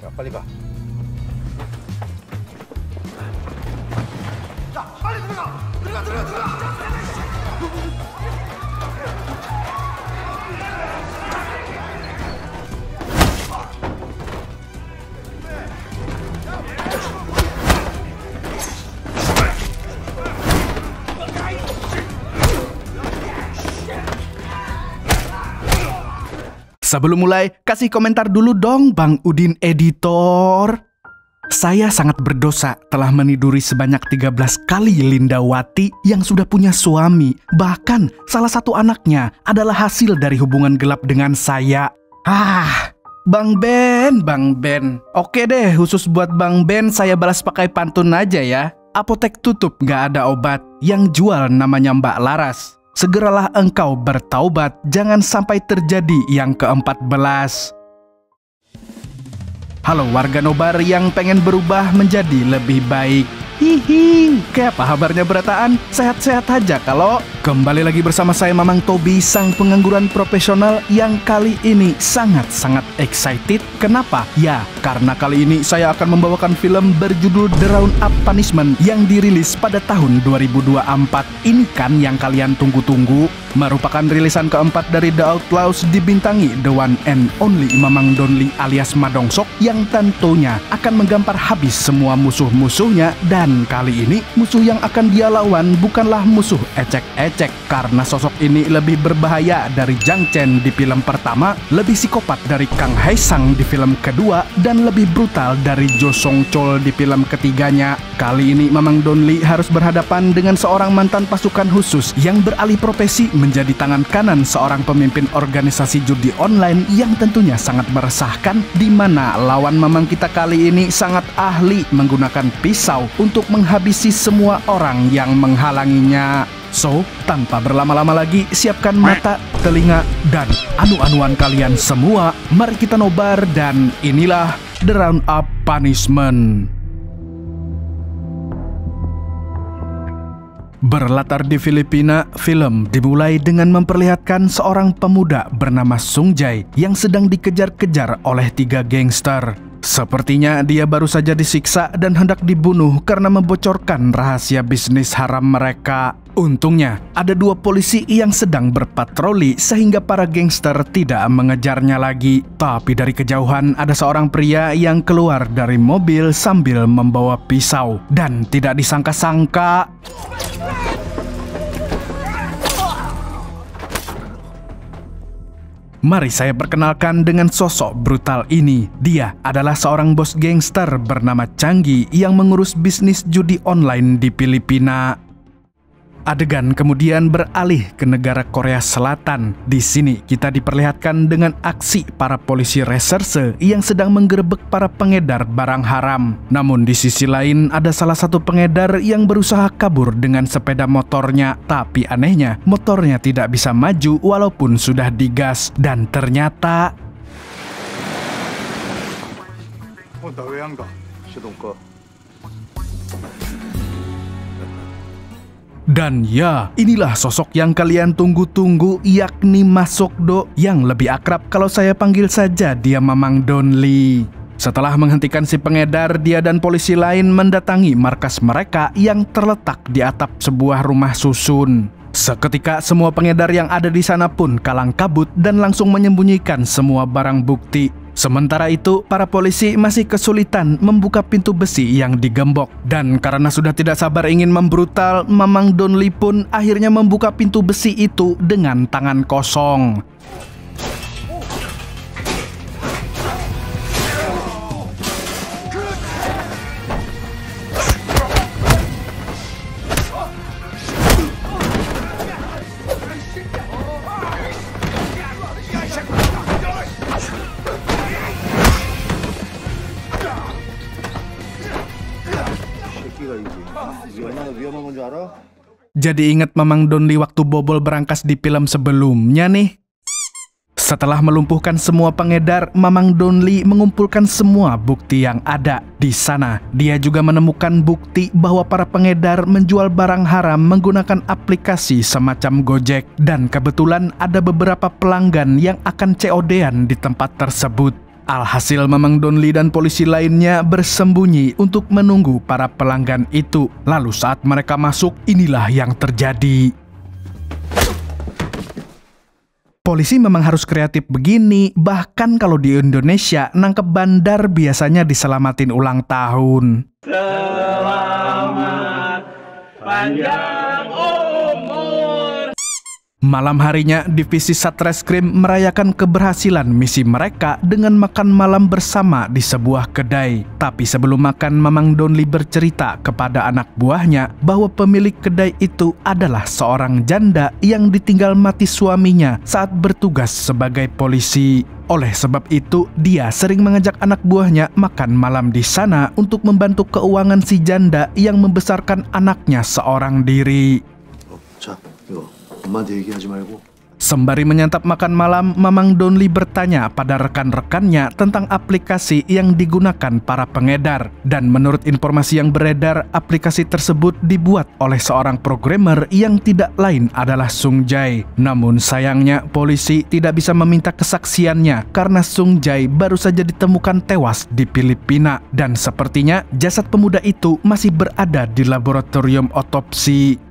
자, 빨리 가. Sebelum mulai, kasih komentar dulu dong Bang Udin Editor. Saya sangat berdosa telah meniduri sebanyak 13 kali Lindawati yang sudah punya suami. Bahkan salah satu anaknya adalah hasil dari hubungan gelap dengan saya. Bang Ben. Oke deh, khusus buat Bang Ben saya balas pakai pantun aja ya. Apotek tutup gak ada obat, yang jual namanya Mbak Laras. Segeralah engkau bertaubat, jangan sampai terjadi yang ke-14. Halo warga Nobar yang pengen berubah menjadi lebih baik. Hihi, kayak apa kabarnya berataan? Sehat-sehat aja kalau? Kembali lagi bersama saya Mamang Tobi, sang pengangguran profesional yang kali ini sangat-sangat excited. Kenapa? Ya, karena kali ini saya akan membawakan film berjudul The Round Up Punishment yang dirilis pada tahun 2024. Ini kan yang kalian tunggu-tunggu. Merupakan rilisan keempat dari The Outlaws, dibintangi the one and only Mamang Donli alias Madongsok yang tentunya akan menggampar habis semua musuh-musuhnya. Dan kali ini musuh yang akan dia lawan bukanlah musuh ecek-ecek, karena sosok ini lebih berbahaya dari Jang Chen di film pertama, lebih psikopat dari Kang Hae Sang di film kedua, dan lebih brutal dari Jo Song Chol di film ketiganya. Kali ini Mamang Donli harus berhadapan dengan seorang mantan pasukan khusus yang beralih profesi menjadi tangan kanan seorang pemimpin organisasi judi online yang tentunya sangat meresahkan, di mana lawan Mamang kita kali ini sangat ahli menggunakan pisau untuk menghabisi semua orang yang menghalanginya. So, tanpa berlama-lama lagi, siapkan mata, telinga, dan anu-anuan kalian semua. Mari kita nobar dan inilah The Round Up Punishment. Berlatar di Filipina, film dimulai dengan memperlihatkan seorang pemuda bernama Sung Jae yang sedang dikejar-kejar oleh 3 gangster. Sepertinya dia baru saja disiksa dan hendak dibunuh karena membocorkan rahasia bisnis haram mereka. Untungnya, ada 2 polisi yang sedang berpatroli sehingga para gangster tidak mengejarnya lagi. Tapi dari kejauhan ada seorang pria yang keluar dari mobil sambil membawa pisau. Dan tidak disangka-sangka, mari saya perkenalkan dengan sosok brutal ini. Dia adalah seorang bos gangster bernama Changi yang mengurus bisnis judi online di Filipina. Adegan kemudian beralih ke negara Korea Selatan. Di sini kita diperlihatkan dengan aksi para polisi reserse yang sedang menggerebek para pengedar barang haram. Namun di sisi lain ada salah satu pengedar yang berusaha kabur dengan sepeda motornya. Tapi anehnya motornya tidak bisa maju walaupun sudah digas. Dan ternyata dan ya, inilah sosok yang kalian tunggu-tunggu, yakni Mas Sokdo, yang lebih akrab kalau saya panggil saja dia Mamang Donli. Setelah menghentikan si pengedar, dia dan polisi lain mendatangi markas mereka yang terletak di atap sebuah rumah susun. Seketika semua pengedar yang ada di sana pun kalang kabut dan langsung menyembunyikan semua barang bukti. Sementara itu, para polisi masih kesulitan membuka pintu besi yang digembok. Dan karena sudah tidak sabar ingin membrutal, Mamang Donli pun akhirnya membuka pintu besi itu dengan tangan kosong. Jadi inget Mamang Donli waktu bobol berangkas di film sebelumnya nih. Setelah melumpuhkan semua pengedar, Mamang Donli mengumpulkan semua bukti yang ada. Di sana, dia juga menemukan bukti bahwa para pengedar menjual barang haram menggunakan aplikasi semacam Gojek. Dan kebetulan ada beberapa pelanggan yang akan COD-an di tempat tersebut. Alhasil Mamang Donli dan polisi lainnya bersembunyi untuk menunggu para pelanggan itu. Lalu saat mereka masuk, inilah yang terjadi. Polisi memang harus kreatif begini, bahkan kalau di Indonesia, nangkep bandar biasanya diselamatin ulang tahun. Selamat panjang umur. Malam harinya, Divisi Satreskrim merayakan keberhasilan misi mereka dengan makan malam bersama di sebuah kedai. Tapi sebelum makan, Mamang Donli bercerita kepada anak buahnya bahwa pemilik kedai itu adalah seorang janda yang ditinggal mati suaminya saat bertugas sebagai polisi. Oleh sebab itu, dia sering mengajak anak buahnya makan malam di sana untuk membantu keuangan si janda yang membesarkan anaknya seorang diri. Sembari menyantap makan malam, Mamang Donli bertanya pada rekan-rekannya tentang aplikasi yang digunakan para pengedar. Dan menurut informasi yang beredar, aplikasi tersebut dibuat oleh seorang programmer yang tidak lain adalah Sung Jae. Namun sayangnya, polisi tidak bisa meminta kesaksiannya karena Sung Jae baru saja ditemukan tewas di Filipina. Dan sepertinya jasad pemuda itu masih berada di laboratorium otopsi.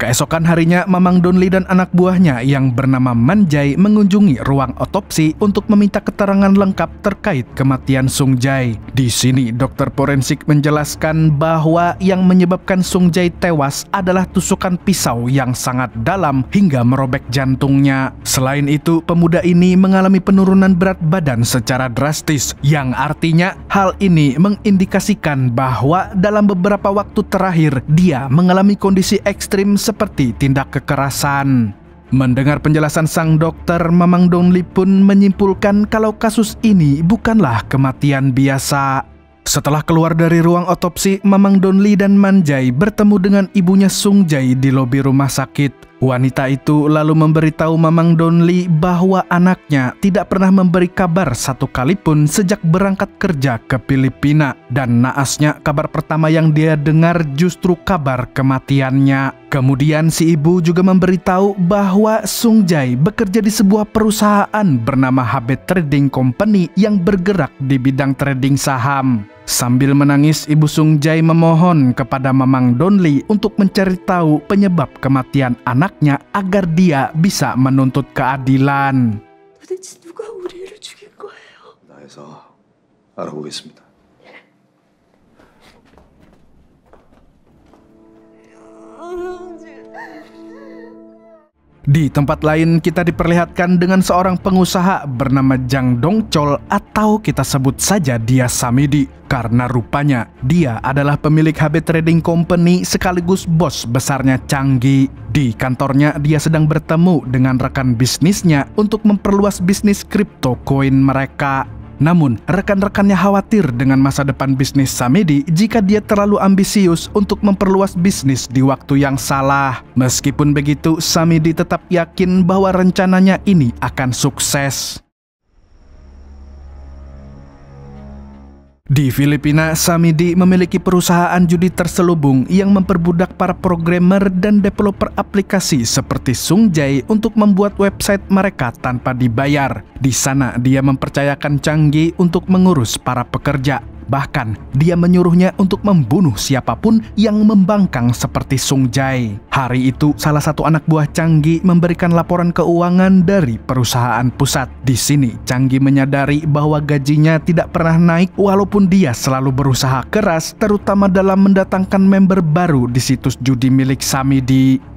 Keesokan harinya, Mamang Donli dan anak buahnya yang bernama Man Jae mengunjungi ruang otopsi untuk meminta keterangan lengkap terkait kematian Sung Jae. Di sini, dokter forensik menjelaskan bahwa yang menyebabkan Sung Jae tewas adalah tusukan pisau yang sangat dalam hingga merobek jantungnya. Selain itu, pemuda ini mengalami penurunan berat badan secara drastis, yang artinya hal ini mengindikasikan bahwa dalam beberapa waktu terakhir dia mengalami kondisi ekstrim seperti tindak kekerasan. Mendengar penjelasan sang dokter, Mamang Donli pun menyimpulkan kalau kasus ini bukanlah kematian biasa. Setelah keluar dari ruang otopsi, Mamang Donli dan Man Jae bertemu dengan ibunya Sung Jae di lobi rumah sakit. Wanita itu lalu memberitahu Mamang Donli bahwa anaknya tidak pernah memberi kabar satu kali pun sejak berangkat kerja ke Filipina. Dan naasnya, kabar pertama yang dia dengar justru kabar kematiannya. Kemudian si ibu juga memberitahu bahwa Sung Jae bekerja di sebuah perusahaan bernama HB Trading Company yang bergerak di bidang trading saham. Sambil menangis, Ibu Sung Jae memohon kepada Mamang Donli untuk mencari tahu penyebab kematian anaknya agar dia bisa menuntut keadilan. Di tempat lain, kita diperlihatkan dengan seorang pengusaha bernama Jang Dongchol, atau kita sebut saja dia Samidi, karena rupanya dia adalah pemilik HB Trading Company sekaligus bos besarnya Changgi. Di kantornya, dia sedang bertemu dengan rekan bisnisnya untuk memperluas bisnis crypto coin mereka. Namun, rekan-rekannya khawatir dengan masa depan bisnis Samidi jika dia terlalu ambisius untuk memperluas bisnis di waktu yang salah. Meskipun begitu, Samidi tetap yakin bahwa rencananya ini akan sukses. Di Filipina, Samidi memiliki perusahaan judi terselubung yang memperbudak para programmer dan developer aplikasi seperti Sung Jae untuk membuat website mereka tanpa dibayar. Di sana, dia mempercayakan Changgi untuk mengurus para pekerja. Bahkan, dia menyuruhnya untuk membunuh siapapun yang membangkang seperti Sung Jae. Hari itu, salah satu anak buah Changgi memberikan laporan keuangan dari perusahaan pusat. Di sini, Changgi menyadari bahwa gajinya tidak pernah naik walaupun dia selalu berusaha keras, terutama dalam mendatangkan member baru di situs judi milik Samidi.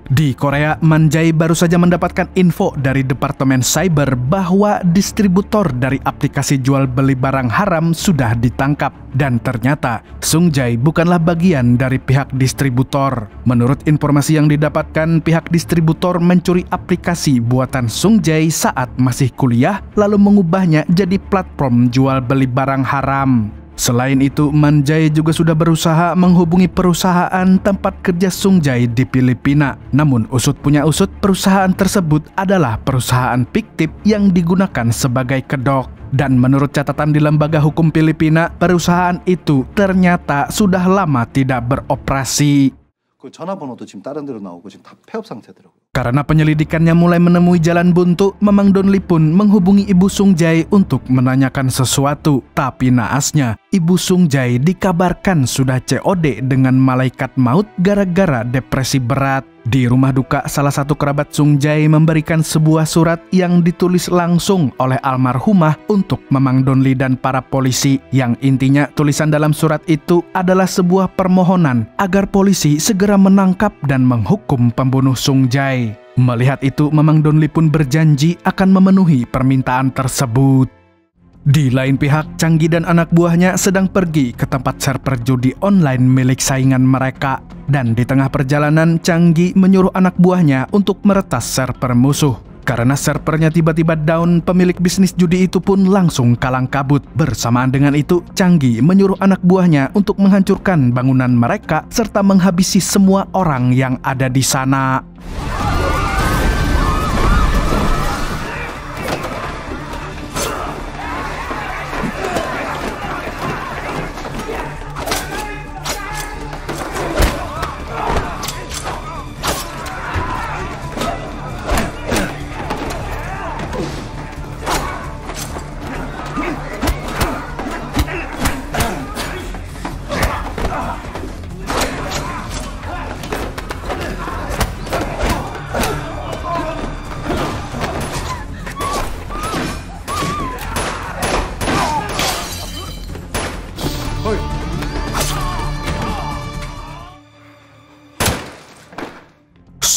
Di Korea, Man Jae baru saja mendapatkan info dari Departemen Cyber bahwa distributor dari aplikasi jual beli barang haram sudah ditangkap. Dan ternyata, Sung Jae bukanlah bagian dari pihak distributor. Menurut informasi yang didapatkan, pihak distributor mencuri aplikasi buatan Sung Jae saat masih kuliah, lalu mengubahnya jadi platform jual beli barang haram. Selain itu, Man Jae juga sudah berusaha menghubungi perusahaan tempat kerja Sung Jae di Filipina. Namun usut punya usut, perusahaan tersebut adalah perusahaan fiktif yang digunakan sebagai kedok. Dan menurut catatan di Lembaga Hukum Filipina, perusahaan itu ternyata sudah lama tidak beroperasi. Karena penyelidikannya mulai menemui jalan buntu, Mamang Donli pun menghubungi Ibu Sung Jae untuk menanyakan sesuatu. Tapi naasnya, Ibu Sung Jae dikabarkan sudah COD dengan malaikat maut gara-gara depresi berat. Di rumah duka, salah satu kerabat Sung Jae memberikan sebuah surat yang ditulis langsung oleh almarhumah untuk Mamang Donli dan para polisi. Yang intinya tulisan dalam surat itu adalah sebuah permohonan agar polisi segera menangkap dan menghukum pembunuh Sung Jae. Melihat itu, Mamang Donli pun berjanji akan memenuhi permintaan tersebut. Di lain pihak, Changgi dan anak buahnya sedang pergi ke tempat server judi online milik saingan mereka. Dan di tengah perjalanan, Changgi menyuruh anak buahnya untuk meretas server musuh. Karena servernya tiba-tiba down, pemilik bisnis judi itu pun langsung kalang kabut. Bersamaan dengan itu, Changgi menyuruh anak buahnya untuk menghancurkan bangunan mereka serta menghabisi semua orang yang ada di sana.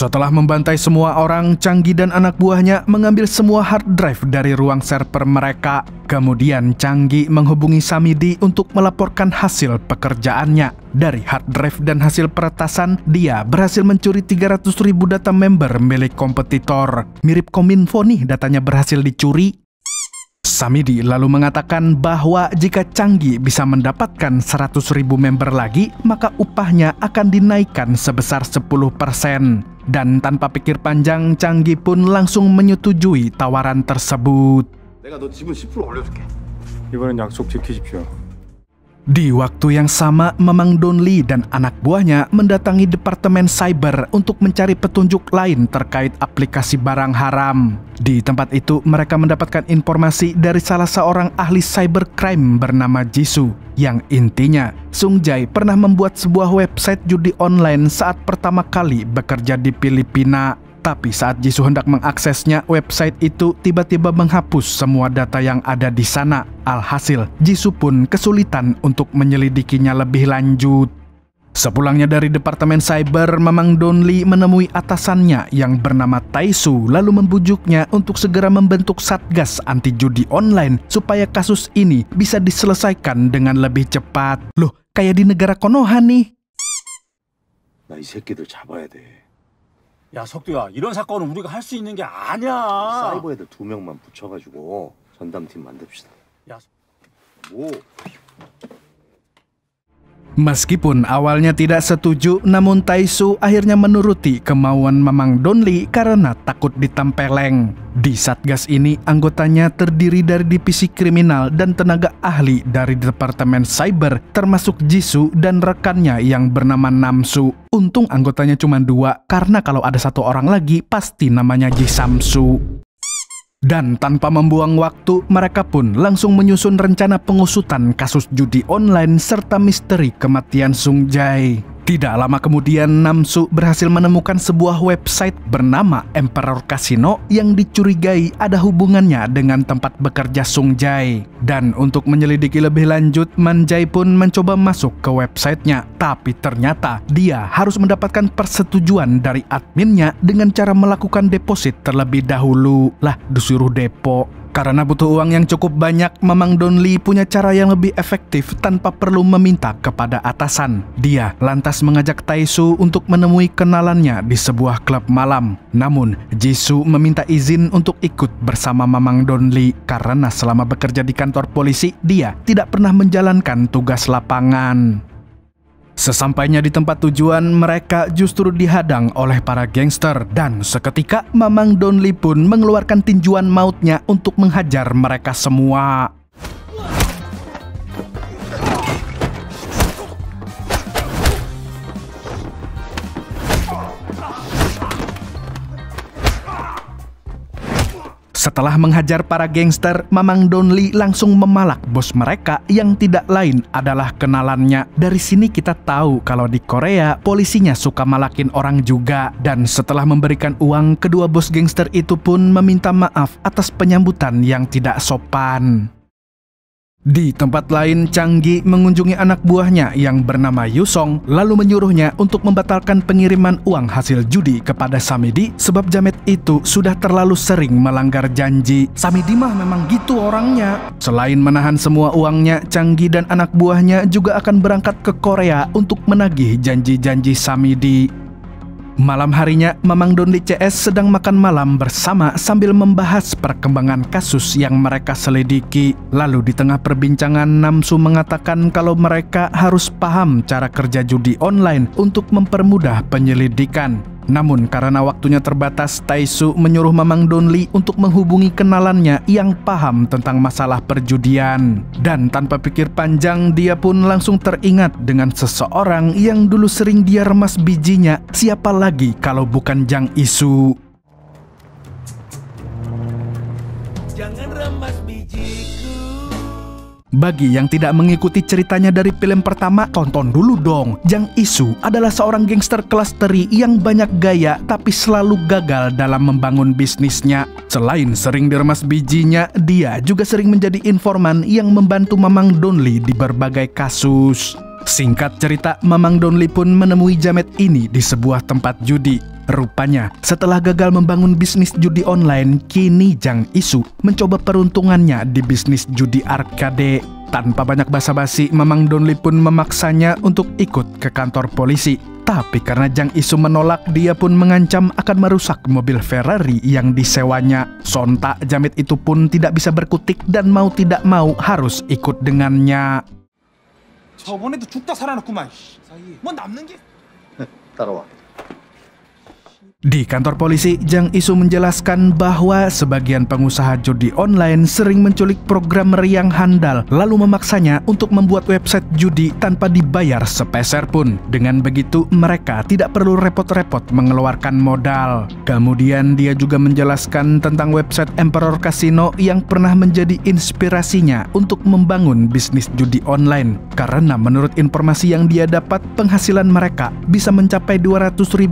Setelah membantai semua orang, Changgi dan anak buahnya mengambil semua hard drive dari ruang server mereka. Kemudian Changgi menghubungi Samidi untuk melaporkan hasil pekerjaannya. Dari hard drive dan hasil peretasan, dia berhasil mencuri 300.000 data member milik kompetitor. Mirip Kominfo nih, datanya berhasil dicuri. Samidi lalu mengatakan bahwa jika Changgi bisa mendapatkan 100.000 member lagi, maka upahnya akan dinaikkan sebesar 10%. Dan tanpa pikir panjang, Changgi pun langsung menyetujui tawaran tersebut. 내가 너 지분 10% 올려줄게. 이번엔 약속 지키십시오. Di waktu yang sama, Mamang Donli dan anak buahnya mendatangi departemen cyber untuk mencari petunjuk lain terkait aplikasi barang haram. Di tempat itu, mereka mendapatkan informasi dari salah seorang ahli cybercrime bernama Jisoo. Yang intinya, Sung Jae pernah membuat sebuah website judi online saat pertama kali bekerja di Filipina. Tapi saat Jisoo hendak mengaksesnya, website itu tiba-tiba menghapus semua data yang ada di sana. Alhasil, Jisoo pun kesulitan untuk menyelidikinya lebih lanjut. Sepulangnya dari departemen cyber, Mamang Donli menemui atasannya yang bernama Taisu, lalu membujuknya untuk segera membentuk satgas anti judi online supaya kasus ini bisa diselesaikan dengan lebih cepat. Loh, kayak di negara Konoha nih. 나 이 새끼들 잡아야 돼. 야, 석두야, 이런 사건은 우리가 할 수 있는 게 아니야. 사이버 애들 2명만 붙여가지고 전담팀 만듭시다. 야, 뭐? Meskipun awalnya tidak setuju, namun Taisu akhirnya menuruti kemauan Mamang Donli karena takut ditempeleng. Di satgas ini, anggotanya terdiri dari divisi kriminal dan tenaga ahli dari departemen cyber, termasuk Jisoo dan rekannya yang bernama Namsu. Untung anggotanya cuma 2, karena kalau ada 1 orang lagi, pasti namanya Jisamsu. Dan tanpa membuang waktu, mereka pun langsung menyusun rencana pengusutan kasus judi online serta misteri kematian Sung Jae. Tidak lama kemudian, Namsu berhasil menemukan sebuah website bernama Emperor Casino yang dicurigai ada hubungannya dengan tempat bekerja Sung Jae. Dan untuk menyelidiki lebih lanjut, Man Jae pun mencoba masuk ke websitenya. Tapi ternyata dia harus mendapatkan persetujuan dari adminnya dengan cara melakukan deposit terlebih dahulu. Lah, disuruh depo. Karena butuh uang yang cukup banyak, Mamang Donli punya cara yang lebih efektif tanpa perlu meminta kepada atasan. Dia lantas mengajak Taisu untuk menemui kenalannya di sebuah klub malam. Namun, Jisoo meminta izin untuk ikut bersama Mamang Donli karena selama bekerja di kantor polisi, dia tidak pernah menjalankan tugas lapangan. Sesampainya di tempat tujuan, mereka justru dihadang oleh para gangster dan seketika Mamang Donli pun mengeluarkan tinjuan mautnya untuk menghajar mereka semua. Setelah menghajar para gangster, Mamang Donli langsung memalak bos mereka yang tidak lain adalah kenalannya. Dari sini kita tahu kalau di Korea polisinya suka malakin orang juga. Dan setelah memberikan uang, kedua bos gangster itu pun meminta maaf atas penyambutan yang tidak sopan. Di tempat lain, Chang Gi mengunjungi anak buahnya yang bernama Yusong, lalu menyuruhnya untuk membatalkan pengiriman uang hasil judi kepada Samidi sebab jamet itu sudah terlalu sering melanggar janji. Samidi mah memang gitu orangnya. Selain menahan semua uangnya, Chang Gi dan anak buahnya juga akan berangkat ke Korea untuk menagih janji-janji Samidi. Malam harinya, Mamang Donli CS sedang makan malam bersama sambil membahas perkembangan kasus yang mereka selidiki. Lalu di tengah perbincangan, Namsu mengatakan kalau mereka harus paham cara kerja judi online untuk mempermudah penyelidikan. Namun karena waktunya terbatas, Taesu menyuruh Mamang Donli untuk menghubungi kenalannya yang paham tentang masalah perjudian. Dan tanpa pikir panjang, dia pun langsung teringat dengan seseorang yang dulu sering dia remas bijinya. Siapa lagi kalau bukan Jang Isu? Jangan remas bijiku. Bagi yang tidak mengikuti ceritanya dari film pertama, tonton dulu dong. Jang Isu adalah seorang gangster kelas teri yang banyak gaya tapi selalu gagal dalam membangun bisnisnya. Selain sering diremas bijinya, dia juga sering menjadi informan yang membantu Mamang Donli di berbagai kasus. Singkat cerita, Mamang Donli pun menemui jamet ini di sebuah tempat judi. Rupanya, setelah gagal membangun bisnis judi online, kini Jang Isu mencoba peruntungannya di bisnis judi arcade. Tanpa banyak basa-basi, Mamang Donli pun memaksanya untuk ikut ke kantor polisi. Tapi karena Jang Isu menolak, dia pun mengancam akan merusak mobil Ferrari yang disewanya. Sontak, jamet itu pun tidak bisa berkutik dan mau tidak mau harus ikut dengannya. 저번에도 죽다 살아났구만. 뭐 남는 게 따라와. Di kantor polisi, Jang Isu menjelaskan bahwa sebagian pengusaha judi online sering menculik programmer yang handal, lalu memaksanya untuk membuat website judi tanpa dibayar sepeser pun. Dengan begitu, mereka tidak perlu repot-repot mengeluarkan modal. Kemudian dia juga menjelaskan tentang website Emperor Casino yang pernah menjadi inspirasinya untuk membangun bisnis judi online. Karena menurut informasi yang dia dapat, penghasilan mereka bisa mencapai $200.000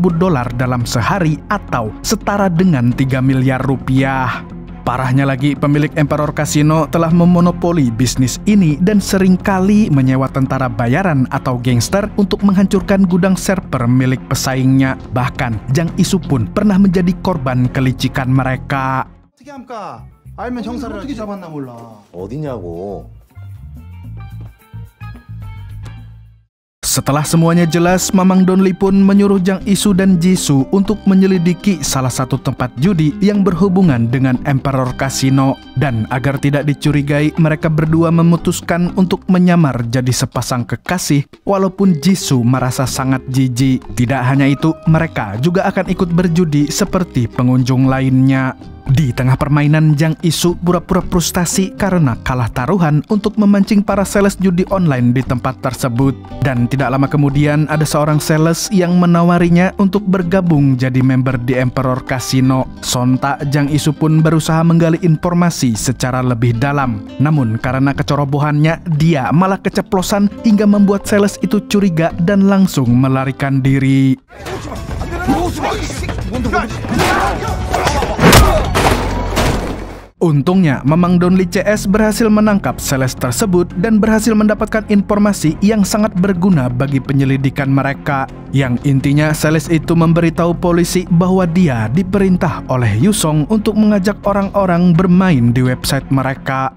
dalam sehari atau setara dengan 3 miliar rupiah. Parahnya lagi, pemilik Emperor Casino telah memonopoli bisnis ini dan seringkali menyewa tentara bayaran atau gangster untuk menghancurkan gudang server milik pesaingnya. Bahkan, Jang Isu pun pernah menjadi korban kelicikan mereka. 어떻게 합니까? 알면 형사를 어떻게 잡았나 몰라. 어디냐고. Setelah semuanya jelas, Mamang Donli pun menyuruh Jang Isu dan Jisoo untuk menyelidiki salah satu tempat judi yang berhubungan dengan Emperor Casino. Dan agar tidak dicurigai, mereka berdua memutuskan untuk menyamar jadi sepasang kekasih, walaupun Jisoo merasa sangat jijik. Tidak hanya itu, mereka juga akan ikut berjudi seperti pengunjung lainnya. Di tengah permainan, Jang Isu pura-pura frustasi karena kalah taruhan untuk memancing para sales judi online di tempat tersebut. Dan tidak lama kemudian ada seorang sales yang menawarinya untuk bergabung jadi member di Emperor Casino. Sontak, Jang Isu pun berusaha menggali informasi secara lebih dalam. Namun karena kecerobohannya, dia malah keceplosan hingga membuat sales itu curiga dan langsung melarikan diri. Untungnya, Mamang Donli CS berhasil menangkap sales tersebut dan berhasil mendapatkan informasi yang sangat berguna bagi penyelidikan mereka. Yang intinya, sales itu memberitahu polisi bahwa dia diperintah oleh Yusong untuk mengajak orang-orang bermain di website mereka.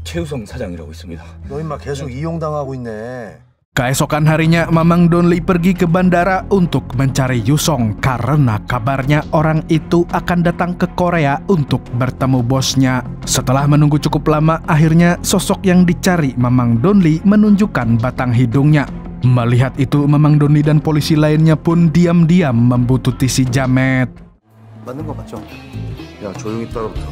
최우성 사장이라고 있습니다. 너 임마 계속 이용당하고 있네. Keesokan harinya, Mamang Donli pergi ke bandara untuk mencari Yusong karena kabarnya orang itu akan datang ke Korea untuk bertemu bosnya. Setelah menunggu cukup lama, akhirnya sosok yang dicari Mamang Donli menunjukkan batang hidungnya. Melihat itu, Mamang Donli dan polisi lainnya pun diam-diam membuntuti si jamet. 맞는 거 맞죠? 야, 조용히 따라붙어.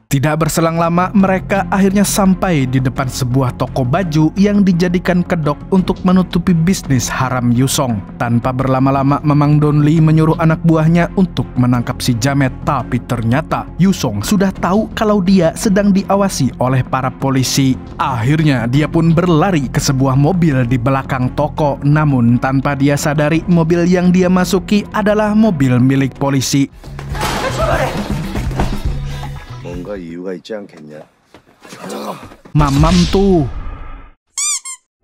Tidak berselang lama, mereka akhirnya sampai di depan sebuah toko baju yang dijadikan kedok untuk menutupi bisnis haram Yusong. Tanpa berlama-lama, Mamang Donli menyuruh anak buahnya untuk menangkap si Jamet. Tapi ternyata Yusong sudah tahu kalau dia sedang diawasi oleh para polisi. Akhirnya dia pun berlari ke sebuah mobil di belakang toko. Namun tanpa dia sadari, mobil yang dia masuki adalah mobil milik polisi. 뭔가 이유가 있지 않겠냐? Mamam tuh.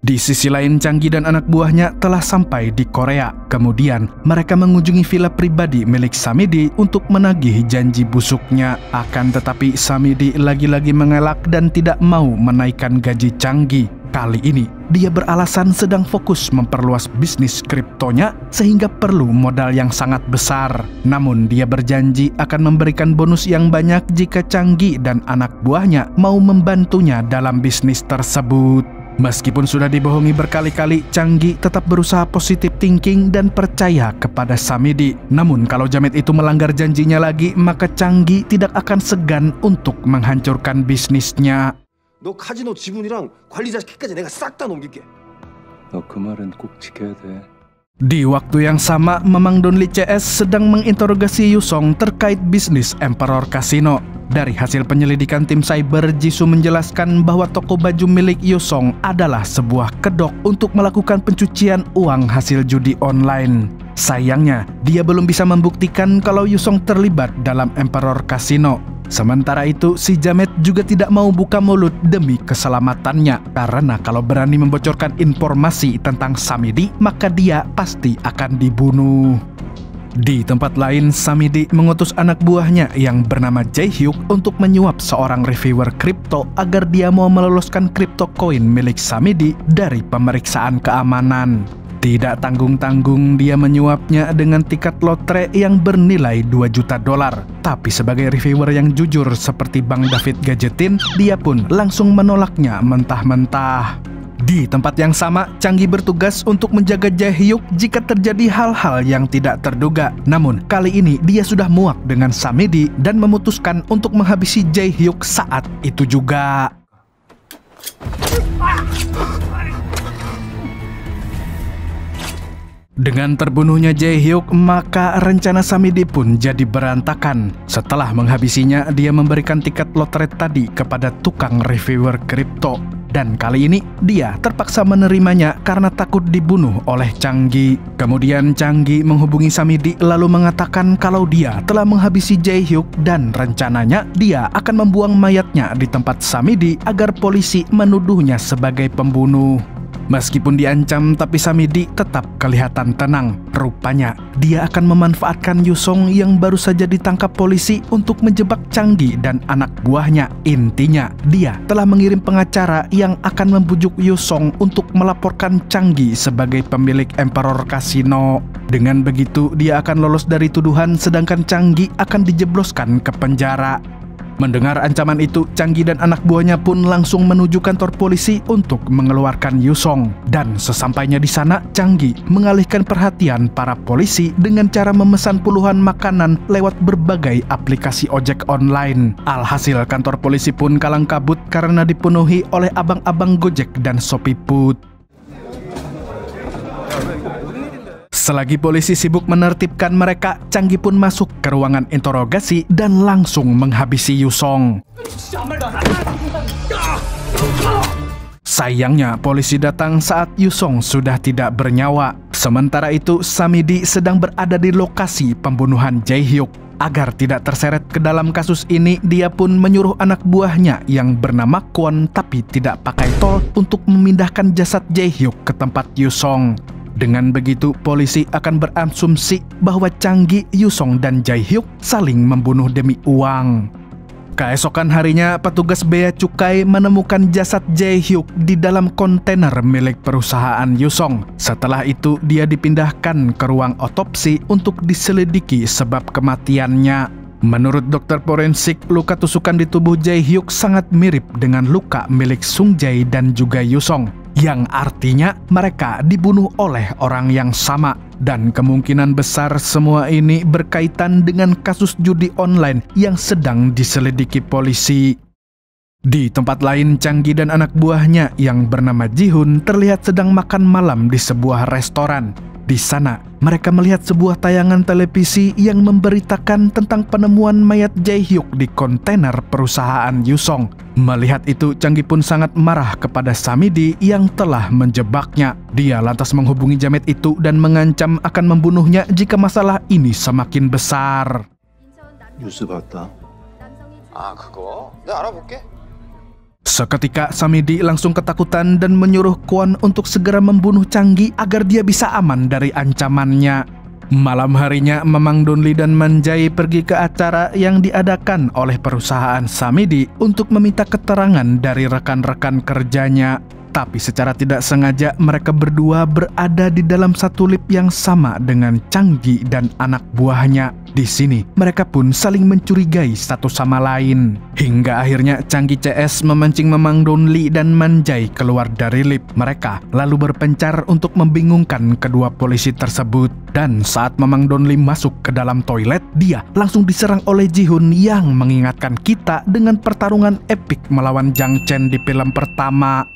Di sisi lain, Changgi dan anak buahnya telah sampai di Korea. Kemudian, mereka mengunjungi villa pribadi milik Samidi untuk menagih janji busuknya. Akan tetapi, Samidi lagi-lagi mengelak dan tidak mau menaikkan gaji Changgi. Kali ini, dia beralasan sedang fokus memperluas bisnis kriptonya sehingga perlu modal yang sangat besar. Namun, dia berjanji akan memberikan bonus yang banyak jika Changgi dan anak buahnya mau membantunya dalam bisnis tersebut. Meskipun sudah dibohongi berkali-kali, Changgi tetap berusaha positive thinking dan percaya kepada Samidi. Namun kalau Jamet itu melanggar janjinya lagi, maka Changgi tidak akan segan untuk menghancurkan bisnisnya. 너 카지노 지분이랑 관리자 키까지 내가 싹 다 넘길게. 너 그 말은 꼭 지켜야 돼. Di waktu yang sama, Mamang Donli CS sedang menginterogasi Yusong terkait bisnis Emperor Casino. Dari hasil penyelidikan tim cyber, Jisoo menjelaskan bahwa toko baju milik Yusong adalah sebuah kedok untuk melakukan pencucian uang hasil judi online. Sayangnya, dia belum bisa membuktikan kalau Yusong terlibat dalam Emperor Casino. Sementara itu, si Jamet juga tidak mau buka mulut demi keselamatannya, karena kalau berani membocorkan informasi tentang Samidi, maka dia pasti akan dibunuh. Di tempat lain, Samidi mengutus anak buahnya yang bernama Jae-hyuk untuk menyuap seorang reviewer kripto agar dia mau meloloskan kripto koin milik Samidi dari pemeriksaan keamanan. Tidak tanggung-tanggung, dia menyuapnya dengan tiket lotre yang bernilai $2 juta. Tapi sebagai reviewer yang jujur seperti Bang David Gadgetin, dia pun langsung menolaknya mentah-mentah. Di tempat yang sama, Changgi bertugas untuk menjaga Jae-hyuk jika terjadi hal-hal yang tidak terduga. Namun, kali ini dia sudah muak dengan Samidi dan memutuskan untuk menghabisi Jae-hyuk saat itu juga. Dengan terbunuhnya Jae-hyuk, maka rencana Samidi pun jadi berantakan. Setelah menghabisinya, dia memberikan tiket lotre tadi kepada tukang reviewer kripto. Dan kali ini, dia terpaksa menerimanya karena takut dibunuh oleh Changgi. Kemudian Changgi menghubungi Samidi lalu mengatakan kalau dia telah menghabisi Jae-hyuk dan rencananya dia akan membuang mayatnya di tempat Samidi agar polisi menuduhnya sebagai pembunuh. Meskipun diancam, tapi Samidi tetap kelihatan tenang. Rupanya, dia akan memanfaatkan Yusong yang baru saja ditangkap polisi untuk menjebak Changgi dan anak buahnya. Intinya, dia telah mengirim pengacara yang akan membujuk Yusong untuk melaporkan Changgi sebagai pemilik Emperor Casino. Dengan begitu, dia akan lolos dari tuduhan sedangkan Changgi akan dijebloskan ke penjara. Mendengar ancaman itu, Changgi dan anak buahnya pun langsung menuju kantor polisi untuk mengeluarkan Yusong. Dan sesampainya di sana, Changgi mengalihkan perhatian para polisi dengan cara memesan puluhan makanan lewat berbagai aplikasi ojek online. Alhasil, kantor polisi pun kalang kabut karena dipenuhi oleh abang-abang Gojek dan Shopee Food. Selagi polisi sibuk menertibkan mereka, Changgi pun masuk ke ruangan interogasi dan langsung menghabisi Yusong. Sayangnya, polisi datang saat Yusong sudah tidak bernyawa. Sementara itu, Samidi sedang berada di lokasi pembunuhan Jae-hyuk. Agar tidak terseret ke dalam kasus ini, dia pun menyuruh anak buahnya yang bernama Kwon tapi tidak pakai tol untuk memindahkan jasad Jae-hyuk ke tempat Yusong. Dengan begitu, polisi akan berasumsi bahwa Changgi, Yusong, dan Jae-hyuk saling membunuh demi uang. Keesokan harinya, petugas bea cukai menemukan jasad Jae-hyuk di dalam kontainer milik perusahaan Yusong. Setelah itu, dia dipindahkan ke ruang otopsi untuk diselidiki sebab kematiannya. Menurut dokter forensik, luka tusukan di tubuh Jae-hyuk sangat mirip dengan luka milik Sung Jae dan juga Yusong, yang artinya mereka dibunuh oleh orang yang sama. Dan kemungkinan besar semua ini berkaitan dengan kasus judi online yang sedang diselidiki polisi. Di tempat lain, Changgi dan anak buahnya yang bernama Ji-hun terlihat sedang makan malam di sebuah restoran. Di sana, mereka melihat sebuah tayangan televisi yang memberitakan tentang penemuan mayat Jae-hyuk di kontainer perusahaan Yusong. Melihat itu, Changgi pun sangat marah kepada Samidi yang telah menjebaknya. Dia lantas menghubungi Jamet itu dan mengancam akan membunuhnya jika masalah ini semakin besar. 뉴스 봤다. 아, 그거? 내가 알아볼게. Seketika Samidi langsung ketakutan dan menyuruh Kwon untuk segera membunuh Changgi agar dia bisa aman dari ancamannya. Malam harinya, Mamang Donli dan Manjai pergi ke acara yang diadakan oleh perusahaan Samidi untuk meminta keterangan dari rekan-rekan kerjanya. Tapi secara tidak sengaja mereka berdua berada di dalam satu lift yang sama dengan Changgi dan anak buahnya. Di sini mereka pun saling mencurigai satu sama lain. Hingga akhirnya Changgi CS memancing Mamang Donli dan Manjai keluar dari lift. Mereka lalu berpencar untuk membingungkan kedua polisi tersebut. Dan saat Mamang Donli masuk ke dalam toilet, dia langsung diserang oleh Ji-hun yang mengingatkan kita dengan pertarungan epik melawan Jang Chen di film pertama.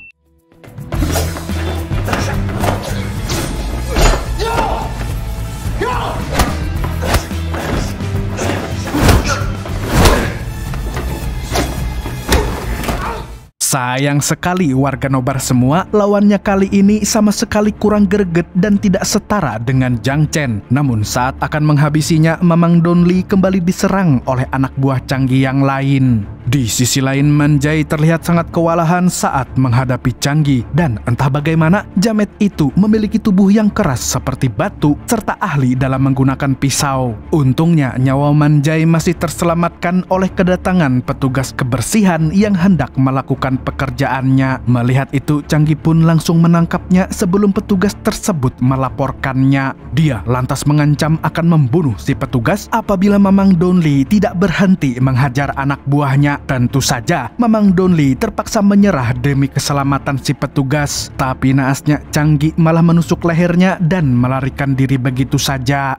Sayang sekali warga nobar semua, lawannya kali ini sama sekali kurang greget dan tidak setara dengan Jang Chen. Namun saat akan menghabisinya, Mamang Donli kembali diserang oleh anak buah Changgi yang lain. Di sisi lain, Manjai terlihat sangat kewalahan saat menghadapi Changgi. Dan entah bagaimana, Jamet itu memiliki tubuh yang keras seperti batu serta ahli dalam menggunakan pisau. Untungnya, nyawa Manjai masih terselamatkan oleh kedatangan petugas kebersihan yang hendak melakukan pekerjaannya. Melihat itu, Changgi pun langsung menangkapnya sebelum petugas tersebut melaporkannya. Dia lantas mengancam akan membunuh si petugas apabila Mamang Donli tidak berhenti menghajar anak buahnya. Tentu saja, Mamang Donli terpaksa menyerah demi keselamatan si petugas. Tapi naasnya, Changgi malah menusuk lehernya dan melarikan diri begitu saja.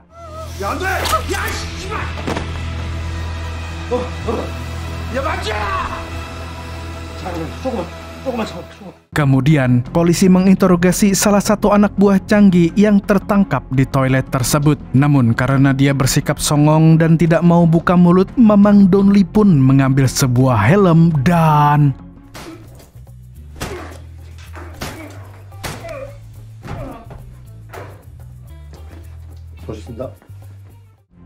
Kemudian, polisi menginterogasi salah satu anak buah Changgi yang tertangkap di toilet tersebut. Namun karena dia bersikap songong dan tidak mau buka mulut, Mamang Donli pun mengambil sebuah helm dan...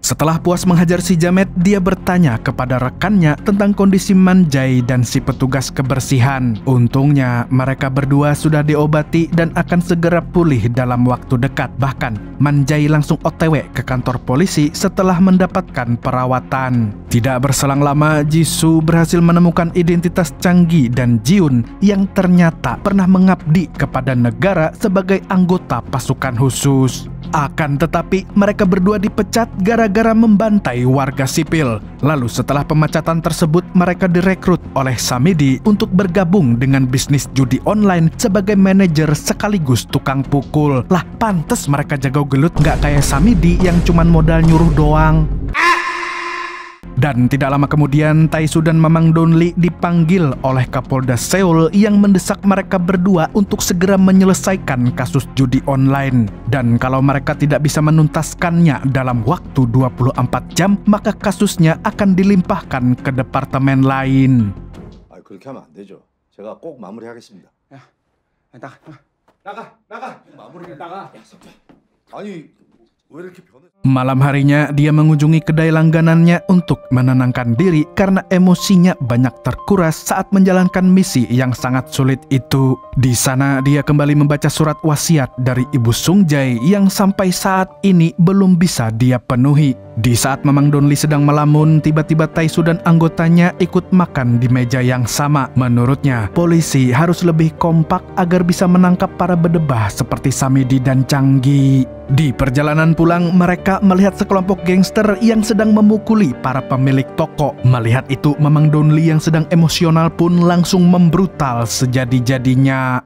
Setelah puas menghajar si Jamet, dia bertanya kepada rekannya tentang kondisi Manjai dan si petugas kebersihan. Untungnya, mereka berdua sudah diobati dan akan segera pulih dalam waktu dekat. Bahkan, Manjai langsung OTW ke kantor polisi setelah mendapatkan perawatan. Tidak berselang lama, Jisoo berhasil menemukan identitas Changgi dan Jiun yang ternyata pernah mengabdi kepada negara sebagai anggota pasukan khusus. Akan tetapi, mereka berdua dipecat gara-gara membantai warga sipil. Lalu setelah pemecatan tersebut, mereka direkrut oleh Samidi untuk bergabung dengan bisnis judi online sebagai manajer sekaligus tukang pukul. Lah, pantes mereka jago gelut, nggak kayak Samidi yang cuman modal nyuruh doang. Dan tidak lama kemudian, Tae-soo dan Mamang Donli dipanggil oleh Kapolda Seoul yang mendesak mereka berdua untuk segera menyelesaikan kasus judi online. Dan kalau mereka tidak bisa menuntaskannya dalam waktu 24 jam, maka kasusnya akan dilimpahkan ke departemen lain. 그렇게 하면 안 되죠. 제가 꼭 마무리하겠습니다. 나가 마무리 나가. 아니 왜 이렇게 변해? Malam harinya, dia mengunjungi kedai langganannya untuk menenangkan diri karena emosinya banyak terkuras saat menjalankan misi yang sangat sulit itu. Di sana, dia kembali membaca surat wasiat dari Ibu Sung-jae yang sampai saat ini belum bisa dia penuhi. Di saat Mamang Donli sedang melamun, tiba-tiba Tae-soo dan anggotanya ikut makan di meja yang sama. Menurutnya, polisi harus lebih kompak agar bisa menangkap para bedebah seperti Samidi dan Changgi. Di perjalanan pulang, mereka melihat sekelompok gangster yang sedang memukuli para pemilik toko. Melihat itu, Mamang Donli yang sedang emosional pun langsung membrutal sejadi-jadinya.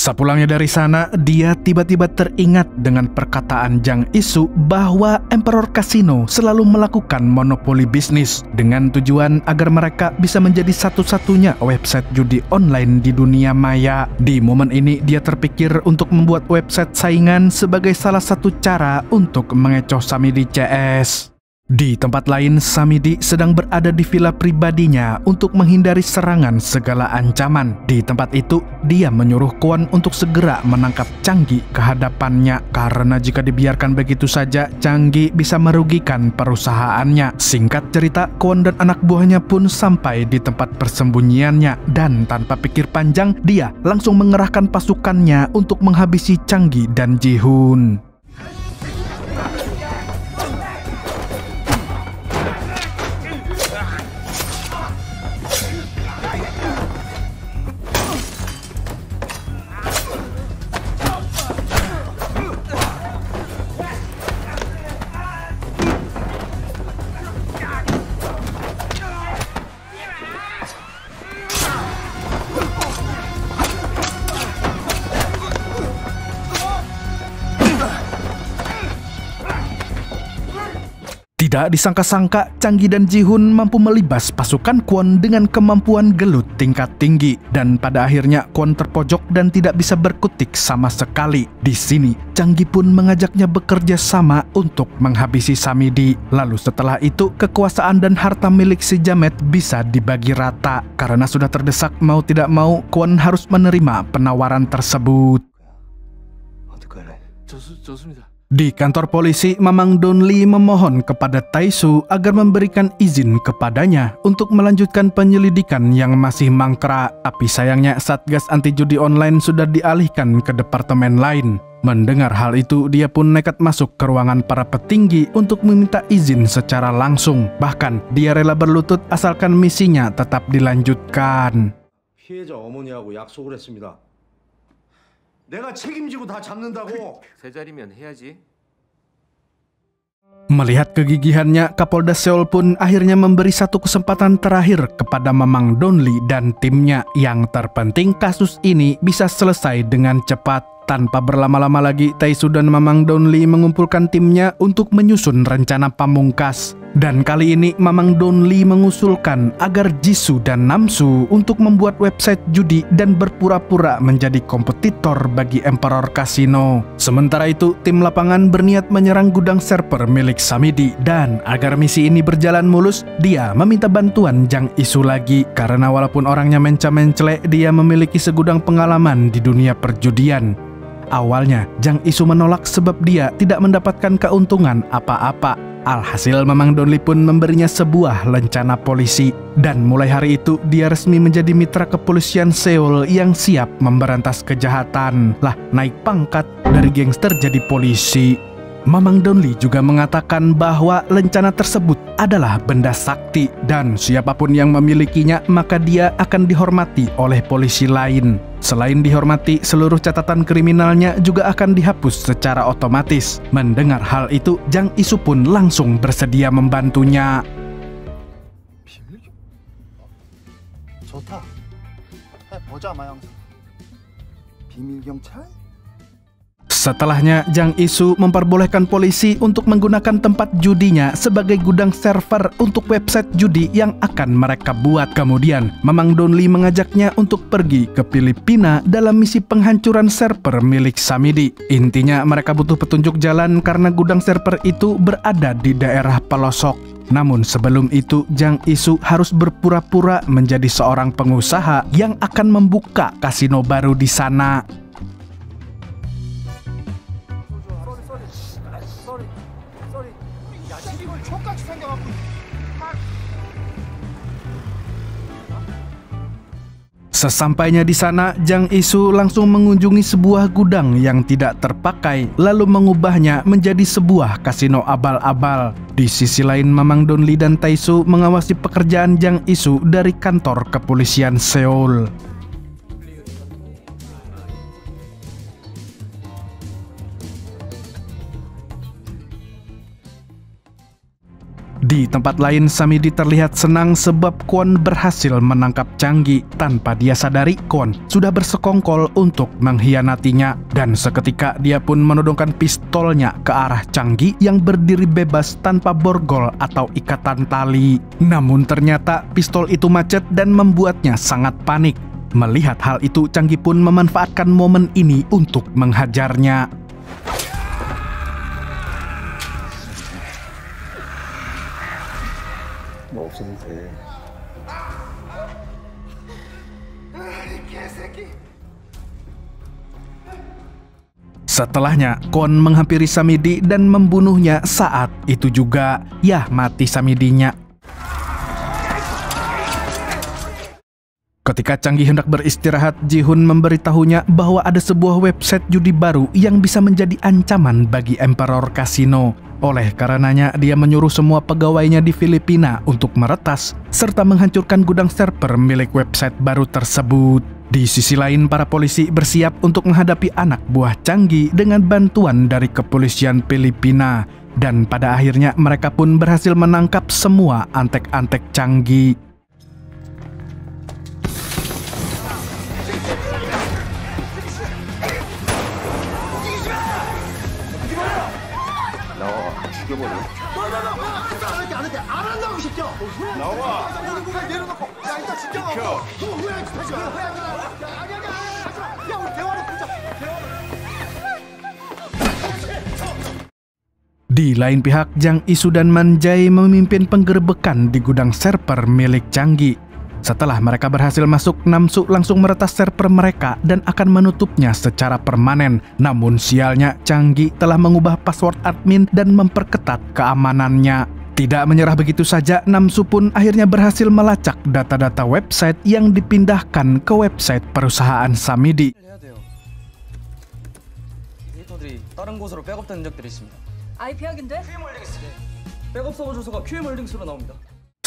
Sepulangnya dari sana, dia tiba-tiba teringat dengan perkataan Jang Isu bahwa Emperor Casino selalu melakukan monopoli bisnis dengan tujuan agar mereka bisa menjadi satu-satunya website judi online di dunia maya. Di momen ini, dia terpikir untuk membuat website saingan sebagai salah satu cara untuk mengecoh Samidi CS. Di tempat lain, Samidi sedang berada di villa pribadinya untuk menghindari serangan segala ancaman. Di tempat itu, dia menyuruh Kwon untuk segera menangkap Changgi ke hadapannya karena jika dibiarkan begitu saja, Changgi bisa merugikan perusahaannya. Singkat cerita, Kwon dan anak buahnya pun sampai di tempat persembunyiannya dan tanpa pikir panjang, dia langsung mengerahkan pasukannya untuk menghabisi Changgi dan Ji-hoon. Tidak disangka-sangka, Changgi dan Ji-hoon mampu melibas pasukan Kwon dengan kemampuan gelut tingkat tinggi. Dan pada akhirnya Kwon terpojok dan tidak bisa berkutik sama sekali. Di sini, Changgi pun mengajaknya bekerja sama untuk menghabisi Samidi. Lalu setelah itu, kekuasaan dan harta milik si Jamet bisa dibagi rata. Karena sudah terdesak mau tidak mau, Kwon harus menerima penawaran tersebut. Di kantor polisi, Mamang Donli memohon kepada Tae-su agar memberikan izin kepadanya untuk melanjutkan penyelidikan yang masih mangkrak. Tapi sayangnya Satgas Anti Judi Online sudah dialihkan ke departemen lain. Mendengar hal itu, dia pun nekat masuk ke ruangan para petinggi untuk meminta izin secara langsung. Bahkan, dia rela berlutut asalkan misinya tetap dilanjutkan. 피해자 어머니하고 약속을 했습니다. 내가 책임지고 다 잡는다고. 세 자리면 해야지. Melihat kegigihannya, Kapolda Seoul pun akhirnya memberi satu kesempatan terakhir kepada Mamang Donli dan timnya. Yang terpenting kasus ini bisa selesai dengan cepat. Tanpa berlama-lama lagi, Tae-su dan Mamang Donli mengumpulkan timnya untuk menyusun rencana pamungkas. Dan kali ini Mamang Donli mengusulkan agar Jisoo dan Namsu untuk membuat website judi dan berpura-pura menjadi kompetitor bagi Emperor Casino. Sementara itu, tim lapangan berniat menyerang gudang server milik Samidi. Dan agar misi ini berjalan mulus, dia meminta bantuan Jang Isu lagi. Karena walaupun orangnya menca-mencele, dia memiliki segudang pengalaman di dunia perjudian. Awalnya, Jang Isu menolak sebab dia tidak mendapatkan keuntungan apa-apa. Alhasil, Mamang Donli pun memberinya sebuah lencana polisi. Dan mulai hari itu, dia resmi menjadi mitra kepolisian Seoul yang siap memberantas kejahatan. Lah, naik pangkat dari gangster jadi polisi. Mamang Donli juga mengatakan bahwa lencana tersebut adalah benda sakti dan siapapun yang memilikinya maka dia akan dihormati oleh polisi lain. Selain dihormati, seluruh catatan kriminalnya juga akan dihapus secara otomatis. Mendengar hal itu, Jang Isu pun langsung bersedia membantunya. 좋다. 보자 마영사. 비밀 경찰? Setelahnya, Jang Isu memperbolehkan polisi untuk menggunakan tempat judinya sebagai gudang server untuk website judi yang akan mereka buat. Kemudian, Mamang Donli mengajaknya untuk pergi ke Filipina dalam misi penghancuran server milik Samidi. Intinya, mereka butuh petunjuk jalan karena gudang server itu berada di daerah pelosok. Namun sebelum itu, Jang Isu harus berpura-pura menjadi seorang pengusaha yang akan membuka kasino baru di sana. Sesampainya di sana, Jang Isu langsung mengunjungi sebuah gudang yang tidak terpakai, lalu mengubahnya menjadi sebuah kasino abal-abal. Di sisi lain, Mamang Donli dan Tae-su mengawasi pekerjaan Jang Isu dari kantor kepolisian Seoul. Di tempat lain, Samidi terlihat senang sebab Kwon berhasil menangkap Changgi. Tanpa dia sadari, Kwon sudah bersekongkol untuk mengkhianatinya. Dan seketika dia pun menodongkan pistolnya ke arah Changgi yang berdiri bebas tanpa borgol atau ikatan tali. Namun ternyata pistol itu macet dan membuatnya sangat panik. Melihat hal itu, Changgi pun memanfaatkan momen ini untuk menghajarnya. 뭐 없어도 돼. Setelahnya, Kwon menghampiri Samidi dan membunuhnya. Saat itu juga, mati Samidinya. Ketika Changgi hendak beristirahat, Ji-hun memberitahunya bahwa ada sebuah website judi baru yang bisa menjadi ancaman bagi Emperor Casino. Oleh karenanya, dia menyuruh semua pegawainya di Filipina untuk meretas serta menghancurkan gudang server milik website baru tersebut. Di sisi lain, para polisi bersiap untuk menghadapi anak buah Changgi dengan bantuan dari kepolisian Filipina. Dan pada akhirnya mereka pun berhasil menangkap semua antek-antek Changgi. Di lain pihak, Jang Isu dan Man Jae memimpin penggerebekan di gudang server milik Changgi. Setelah mereka berhasil masuk, Namsu langsung meretas server mereka dan akan menutupnya secara permanen. Namun sialnya, Changgi telah mengubah password admin dan memperketat keamanannya. Tidak menyerah begitu saja, Namsu pun akhirnya berhasil melacak data-data website yang dipindahkan ke website perusahaan Samidi. 다른 곳으로 백업된 흔적들이 있습니다. IP 확인돼? 백업 서버 주소가 QM홀딩스로 나옵니다.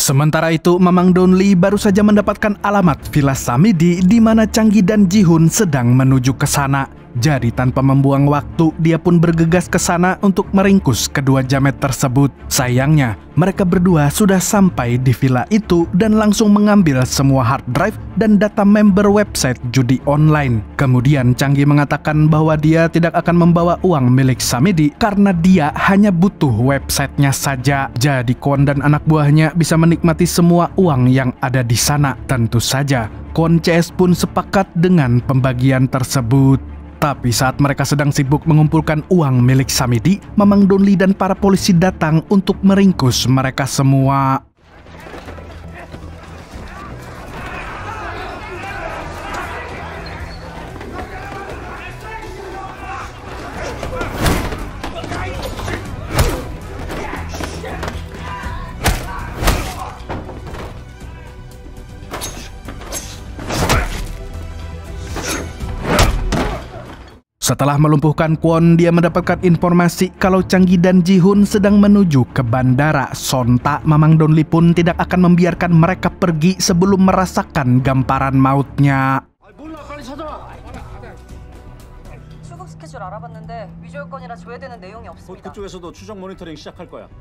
Sementara itu, Mamang Donli baru saja mendapatkan alamat Villa Samidi di mana Changgi dan Ji-hun sedang menuju ke sana. Jadi tanpa membuang waktu, dia pun bergegas ke sana untuk meringkus kedua jamet tersebut. Sayangnya, mereka berdua sudah sampai di villa itu dan langsung mengambil semua hard drive dan data member website judi online. Kemudian Changgi mengatakan bahwa dia tidak akan membawa uang milik Samidi karena dia hanya butuh websitenya saja. Jadi Kwon dan anak buahnya bisa menikmati semua uang yang ada di sana. Tentu saja, Kwon CS pun sepakat dengan pembagian tersebut. Tapi saat mereka sedang sibuk mengumpulkan uang milik Samidi, Mamang Donli dan para polisi datang untuk meringkus mereka semua. Setelah melumpuhkan Kwon, dia mendapatkan informasi kalau Changgi dan Ji-hun sedang menuju ke bandara. Sontak, Mamang Donli pun tidak akan membiarkan mereka pergi sebelum merasakan gamparan mautnya. 출국 스케줄 알아봤는데 위조 건이라 조회되는 내용이 곧 없습니다. 그쪽에서도 추적 모니터링 시작할 거야.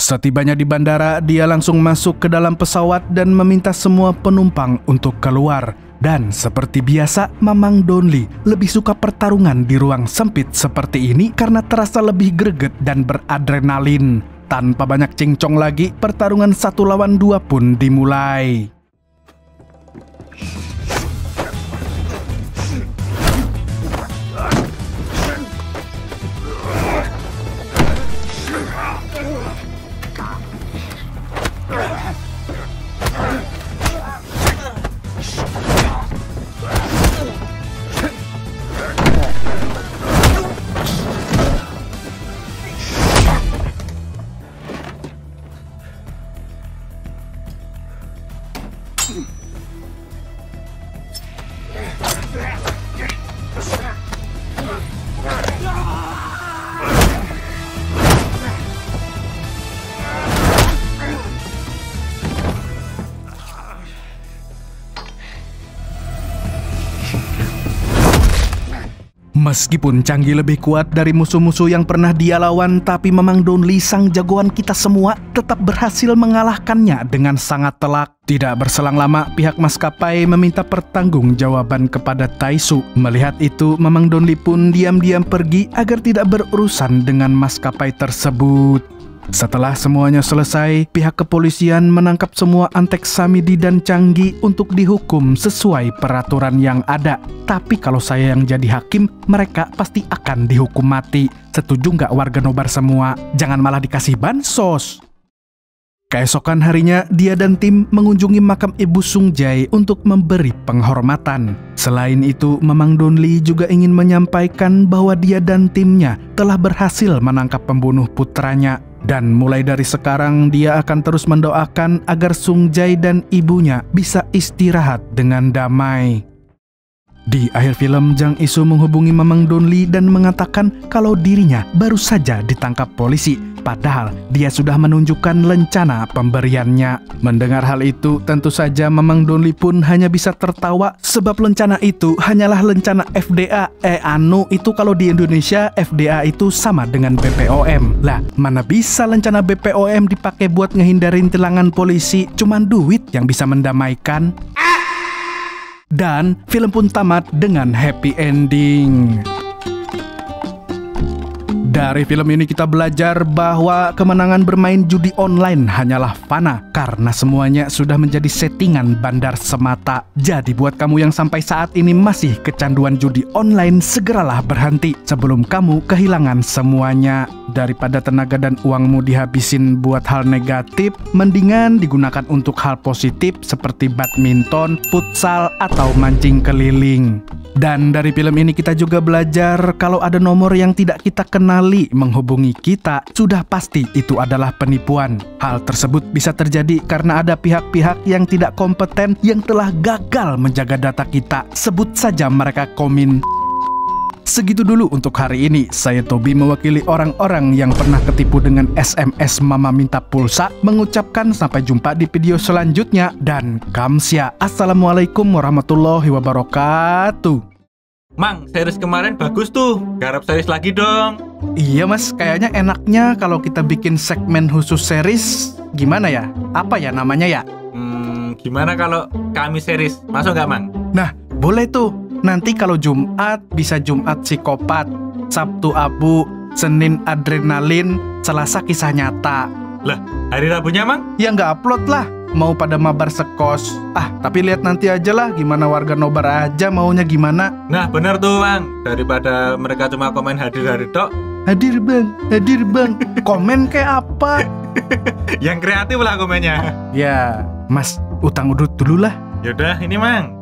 Setibanya di bandara, dia langsung masuk ke dalam pesawat dan meminta semua penumpang untuk keluar. Dan seperti biasa, Mamang Donli lebih suka pertarungan di ruang sempit seperti ini karena terasa lebih greget dan beradrenalin. Tanpa banyak cincong lagi, pertarungan 1 lawan 2 pun dimulai. Meskipun Changi lebih kuat dari musuh-musuh yang pernah dia lawan, tapi Mamang Donli, sang jagoan kita semua, tetap berhasil mengalahkannya dengan sangat telak. Tidak berselang lama, pihak maskapai meminta pertanggungjawaban kepada Taisu. Melihat itu, Mamang Donli pun diam-diam pergi agar tidak berurusan dengan maskapai tersebut. Setelah semuanya selesai, pihak kepolisian menangkap semua Antek Samidi dan Changi untuk dihukum sesuai peraturan yang ada. Tapi kalau saya yang jadi hakim, mereka pasti akan dihukum mati. Setuju nggak warga Nobar semua? Jangan malah dikasih bansos. Keesokan harinya, dia dan tim mengunjungi makam Ibu Sungjai untuk memberi penghormatan. Selain itu, Mamang Donli juga ingin menyampaikan bahwa dia dan timnya telah berhasil menangkap pembunuh putranya. Dan mulai dari sekarang, dia akan terus mendoakan agar Sungjai dan ibunya bisa istirahat dengan damai. Di akhir film, Jang Isu menghubungi Mamang Donli dan mengatakan kalau dirinya baru saja ditangkap polisi. Padahal dia sudah menunjukkan lencana pemberiannya. Mendengar hal itu, tentu saja Mamang Donli pun hanya bisa tertawa sebab lencana itu hanyalah lencana FDA. Itu kalau di Indonesia FDA itu sama dengan BPOM. Lah, mana bisa lencana BPOM dipakai buat ngehindarin tilangan polisi? Cuman duit yang bisa mendamaikan. Dan film pun tamat dengan happy ending. Dari film ini kita belajar bahwa kemenangan bermain judi online hanyalah fana karena semuanya sudah menjadi settingan bandar semata. Jadi buat kamu yang sampai saat ini masih kecanduan judi online, segeralah berhenti sebelum kamu kehilangan semuanya. Daripada tenaga dan uangmu dihabisin buat hal negatif, mendingan digunakan untuk hal positif seperti badminton, futsal, atau mancing keliling. Dan dari film ini kita juga belajar kalau ada nomor yang tidak kita kenali menghubungi kita, sudah pasti itu adalah penipuan. Hal tersebut bisa terjadi karena ada pihak-pihak yang tidak kompeten yang telah gagal menjaga data kita. Sebut saja mereka komin. Segitu dulu untuk hari ini. Saya Tobi mewakili orang-orang yang pernah ketipu dengan SMS Mama Minta Pulsa, mengucapkan sampai jumpa di video selanjutnya dan kamsia. Assalamualaikum warahmatullahi wabarakatuh. Mang, series kemarin bagus tuh. Garap series lagi dong. Iya mas, kayaknya enaknya kalau kita bikin segmen khusus series. Gimana ya? Apa ya namanya ya? Gimana kalau kami series? Masuk nggak Mang? Nah, boleh tuh. Nanti kalau Jumat bisa Jumat psikopat, Sabtu abu, Senin adrenalin, Selasa kisah nyata. Lah, hari Rabunya Mang? Ya nggak upload lah, mau pada mabar sekos. Tapi lihat nanti aja lah gimana warga Nobar aja maunya gimana. Nah bener tuh Mang, daripada mereka cuma komen hadir-hadir tok. Hadir bang, komen kayak apa? Yang kreatif lah komennya. Ya, mas utang udut dulu lah. Yaudah ini Mang.